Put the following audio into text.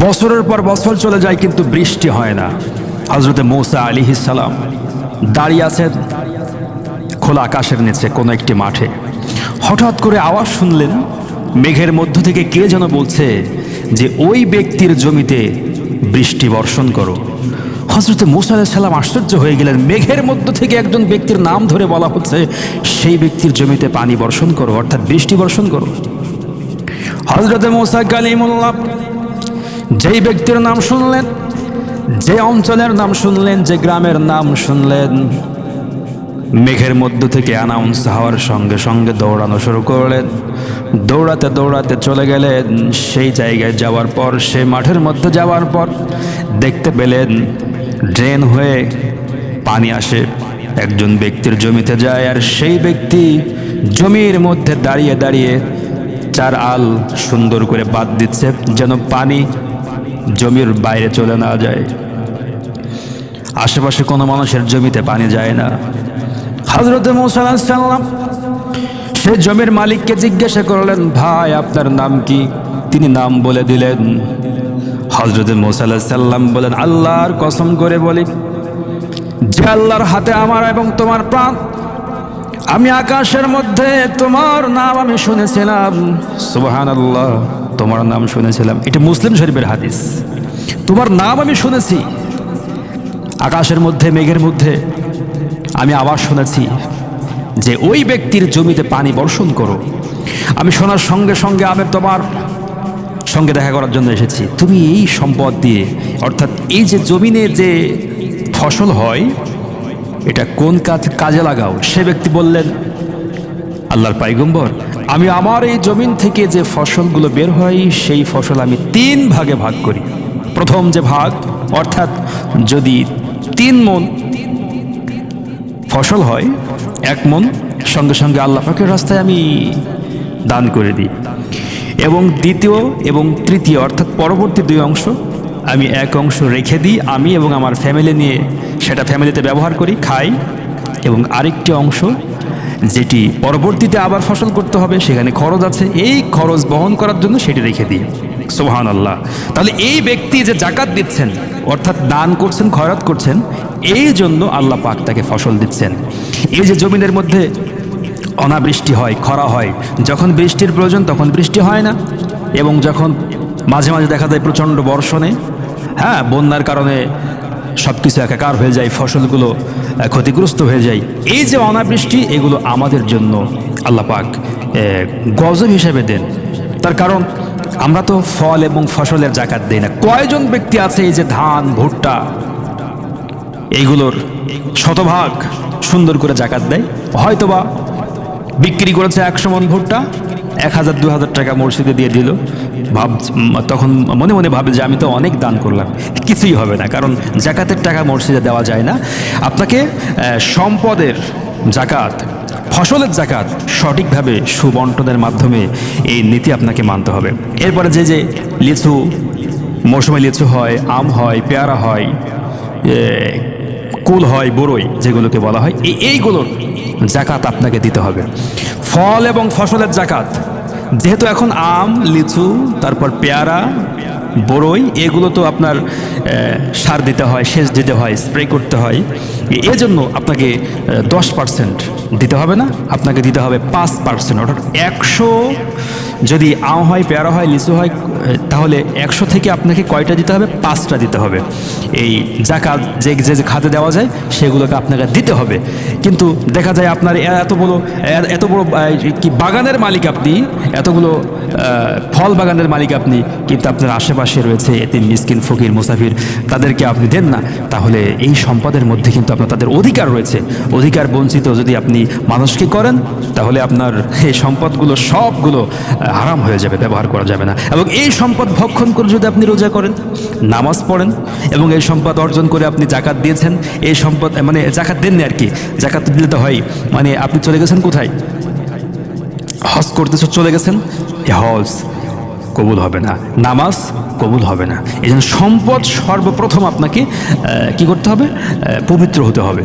বছরের পর বছর চলে যায় কিন্তু বৃষ্টি হয় না। হযরত মূসা আলাইহিস সালাম দাঁড়িয়ে আছেন খোলা আকাশের নিচে কোনো একটি মাঠে। হঠাৎ করে আওয়াজ শুনলেন, মেঘের মধ্য থেকে কে যেন বলছে যে ওই ব্যক্তির জমিতে বৃষ্টি বর্ষণ করো। হযরত মূসা আলাইহিস সালাম আশ্চর্য হয়ে গেলেন, মেঘের মধ্য থেকে একজন ব্যক্তির নাম ধরে বলা হচ্ছে সেই ব্যক্তির জমিতে পানি বর্ষণ করো, অর্থাৎ বৃষ্টি বর্ষণ করো। হযরত মূসা কালিমুল্লাহ যেই ব্যক্তির নাম শুনলেন, যে অঞ্চলের নাম শুনলেন, যে গ্রামের নাম শুনলেন, মেঘের মধ্য থেকে অ্যানাউন্স হওয়ার সঙ্গে সঙ্গে দৌড়ানো শুরু করলেন। দৌড়াতে দৌড়াতে চলে গেলেন সেই জায়গায়। যাওয়ার পর, সেই মাঠের মধ্যে যাওয়ার পর দেখতে পেলেন ড্রেন হয়ে পানি আসে, একজন ব্যক্তির জমিতে যায়, আর সেই ব্যক্তি জমির মধ্যে দাঁড়িয়ে দাঁড়িয়ে চার আল সুন্দর করে বাদ দিচ্ছে যেন পানি জমির বাইরে চলে না যায়। আশেপাশে কোনো মানুষের জমিতে পানি যায় না। হযরত মূসা আলাইহিস সালাম সে জমির মালিককে জিজ্ঞাসা করলেন, ভাই আপনার নাম কি? তিনি নাম বলে দিলেন। হযরত মূসা আলাইহিস সালাম বলেন, আল্লাহর কসম করে বলি, যে আল্লাহর হাতে আমার এবং তোমার প্রাণ, আমি আকাশের মধ্যে তোমার নাম আমি শুনেছিলাম। সুবহানাল্লাহ, তোমার নাম শুনেছিলাম। এটা মুসলিম শরীফের হাদিস। তোমার নাম আমি শুনেছি আকাশের মধ্যে, মেঘের মধ্যে। আমি আবার শুনেছি যে ওই ব্যক্তির জমিতে পানি বর্ষণ করো। আমি শোনার সঙ্গে সঙ্গে আমি তোমার সঙ্গে দেখা করার জন্য এসেছি। তুমি এই সম্পদ দিয়ে, অর্থাৎ এই যে জমিনে যে ফসল হয়, এটা কোন কাজে লাগাও? সে ব্যক্তি বললেন, আল্লাহর পয়গম্বর, আমি আমার এই জমিন থেকে যে ফসলগুলো বের হয় সেই ফসল আমি 3 ভাগে ভাগ করি। প্রথম যে ভাগ, অর্থাৎ যদি 3 মণ ফসল হয়, 1 মণ সঙ্গে সঙ্গে আল্লাহ পাকের রাস্তায় আমি দান করে দিই, এবং দ্বিতীয় এবং তৃতীয় অর্থাৎ পরবর্তী 2 অংশ আমি 1 অংশ রেখে দিই, আমি এবং আমার ফ্যামিলি নিয়ে সেটা ফ্যামিলিতে ব্যবহার করি, খাই, এবং আরেকটি অংশ যেটি পরবর্তীতে আবার ফসল করতে হবে, সেখানে খরচ আছে, এই খরচ বহন করার জন্য সেটি রেখে দিই। সুবহানাল্লাহ। তাহলে এই ব্যক্তি যে জাকাত দিচ্ছেন, অর্থাৎ দান করছেন, খয়রাত করছেন, এই জন্য আল্লাহ পাক তাকে ফসল দিচ্ছেন। এই যে জমিনের মধ্যে অনাবৃষ্টি হয়, খরা হয়, যখন বৃষ্টির প্রয়োজন তখন বৃষ্টি হয় না, এবং যখন মাঝে মাঝে দেখা যায় প্রচণ্ড বর্ষণে, বন্যার কারণে সব কিছু একাকার হয়ে যায়, ফসলগুলো ক্ষতিগ্রস্ত হয়ে যায়। এই যে অনাবৃষ্টি, এগুলো আমাদের জন্য আল্লাহ পাক গজব হিসেবে দেন। তার কারণ আমরা তো ফল এবং ফসলের জাকাত দেই না। কয়জন ব্যক্তি আছে এই যে ধান, ভুট্টা, এইগুলোর শতভাগ সুন্দর করে জাকাত দেয়? হয়তোবা বিক্রি করেছে 100 মণ ভুট্টা, 1000-2000 টাকা মসজিদে দিয়ে দিল, তখন মনে মনে ভাবে যে আমি তো অনেক দান করলাম। কিছুই হবে না, কারণ জাকাতের টাকা মসজিদে দেওয়া যায় না। আপনাকে সম্পদের জাকাত, ফসলের জাকাত সঠিকভাবে সুবন্টনের মাধ্যমে এই নীতি আপনাকে মানতে হবে। এরপরে যে লিচু, মৌসুমে লিচু হয়, আম হয়, পেয়ারা হয়, কুল হয়, বরই যেগুলোকে বলা হয়, এইগুলোর জাকাত আপনাকে দিতে হবে। ফল এবং ফসলের জাকাত, যেহেতু এখন আম, লিচু, তারপর পেয়ারা, বরই, এগুলো তো আপনার সার দিতে হয়, সেচ দিতে হয়, স্প্রে করতে হয়। এজন্য আপনাকে 10% দিতে হবে না, আপনাকে দিতে হবে 5%। অর্থাৎ 100 যদি আম হয়, পেয়ারা হয়, লিচু হয়, তাহলে 100 থেকে আপনাকে কয়টা দিতে হবে? 5টা দিতে হবে। এই জাকাত যে যে খাতে দেওয়া যায় সেগুলোকে আপনাকে দিতে হবে। কিন্তু দেখা যায় আপনার এত বড় কি বাগানের মালিক আপনি, এতগুলো ফল বাগানের মালিক আপনি, কিন্তু আপনার আশেপাশে রয়েছে এতিম, মিসকিন, ফকির, মুসাফির, তাদেরকে আপনি দেন না। তাহলে এই সম্পদের মধ্যে কিন্তু আপনার তাদের অধিকার রয়েছে। অধিকার বঞ্চিত যদি আপনি মানুষকে করেন, তাহলে আপনার এই সম্পদগুলো সবগুলো হারাম হয়ে যাবে, ব্যবহার করা যাবে না। এবং এই সম্পদ ভক্ষণ করে যদি আপনি রোজা করেন, নামাজ পড়েন, এবং এই সম্পদ অর্জন করে আপনি জাকাত দিয়েছেন, এই সম্পদ মানে জাকাত দেননি আর কি, জাকাত দিলে তো হয়, মানে আপনি চলে গেছেন কোথায়? হজ করতে চলে গেছেন, হজ কবুল হবে না, নামাজ কবুল হবে না। এই জন্য সম্পদ সর্বপ্রথম আপনাকে কি করতে হবে? পবিত্র হতে হবে।